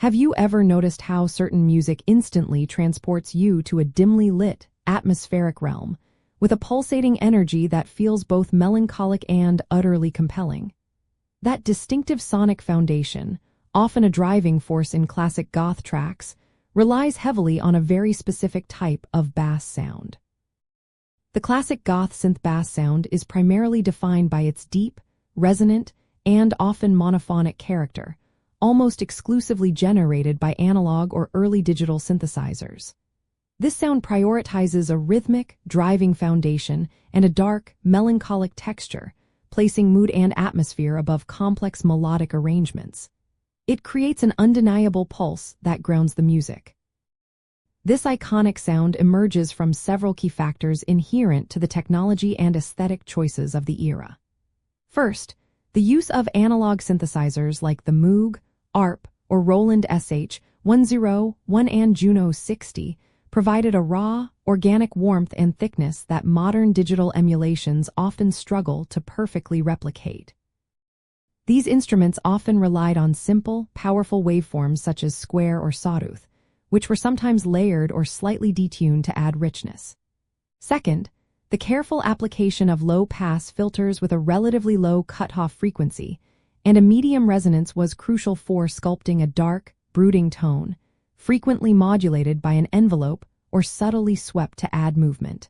Have you ever noticed how certain music instantly transports you to a dimly lit, atmospheric realm, with a pulsating energy that feels both melancholic and utterly compelling? That distinctive sonic foundation, often a driving force in classic goth tracks, relies heavily on a very specific type of bass sound. The classic goth synth bass sound is primarily defined by its deep, resonant, and often monophonic character, almost exclusively generated by analog or early digital synthesizers. This sound prioritizes a rhythmic, driving foundation and a dark, melancholic texture, placing mood and atmosphere above complex melodic arrangements. It creates an undeniable pulse that grounds the music. This iconic sound emerges from several key factors inherent to the technology and aesthetic choices of the era. First, the use of analog synthesizers like the Moog, ARP, or Roland SH-101 and Juno 60 provided a raw, organic warmth and thickness that modern digital emulations often struggle to perfectly replicate. These instruments often relied on simple, powerful waveforms such as square or sawtooth, which were sometimes layered or slightly detuned to add richness. Second, the careful application of low-pass filters with a relatively low cutoff frequency and a medium resonance was crucial for sculpting a dark, brooding tone, frequently modulated by an envelope or subtly swept to add movement.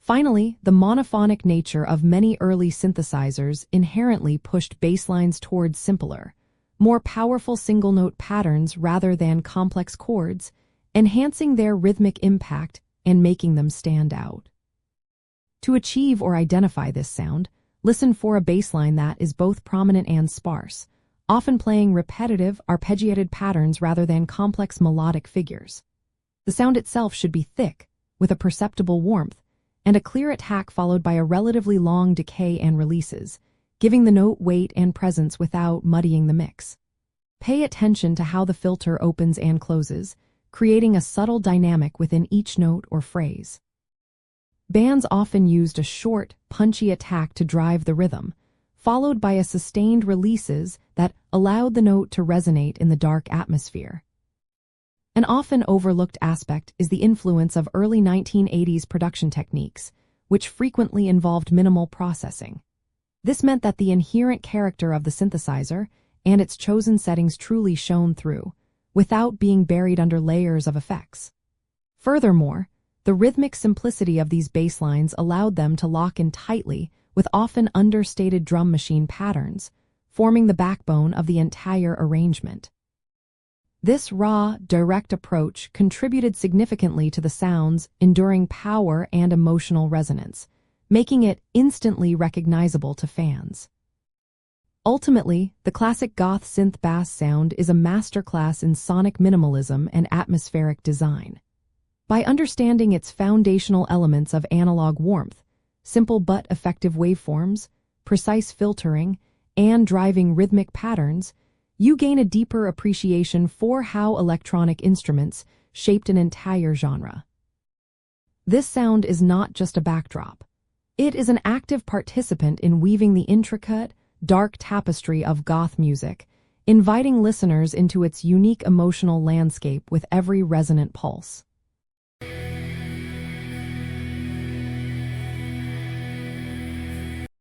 Finally, the monophonic nature of many early synthesizers inherently pushed basslines towards simpler, more powerful single-note patterns rather than complex chords, enhancing their rhythmic impact and making them stand out. To achieve or identify this sound, listen for a bassline that is both prominent and sparse, often playing repetitive, arpeggiated patterns rather than complex melodic figures. The sound itself should be thick, with a perceptible warmth, and a clear attack followed by a relatively long decay and releases, giving the note weight and presence without muddying the mix. Pay attention to how the filter opens and closes, creating a subtle dynamic within each note or phrase. Bands often used a short, punchy attack to drive the rhythm, followed by a sustained releases that allowed the note to resonate in the dark atmosphere. An often overlooked aspect is the influence of early 1980s production techniques, which frequently involved minimal processing. This meant that the inherent character of the synthesizer and its chosen settings truly shone through, without being buried under layers of effects. Furthermore, the rhythmic simplicity of these basslines allowed them to lock in tightly with often understated drum machine patterns, forming the backbone of the entire arrangement. This raw, direct approach contributed significantly to the sound's enduring power and emotional resonance, making it instantly recognizable to fans. Ultimately, the classic goth synth bass sound is a masterclass in sonic minimalism and atmospheric design. By understanding its foundational elements of analog warmth, simple but effective waveforms, precise filtering, and driving rhythmic patterns, you gain a deeper appreciation for how electronic instruments shaped an entire genre. This sound is not just a backdrop. It is an active participant in weaving the intricate, dark tapestry of goth music, inviting listeners into its unique emotional landscape with every resonant pulse.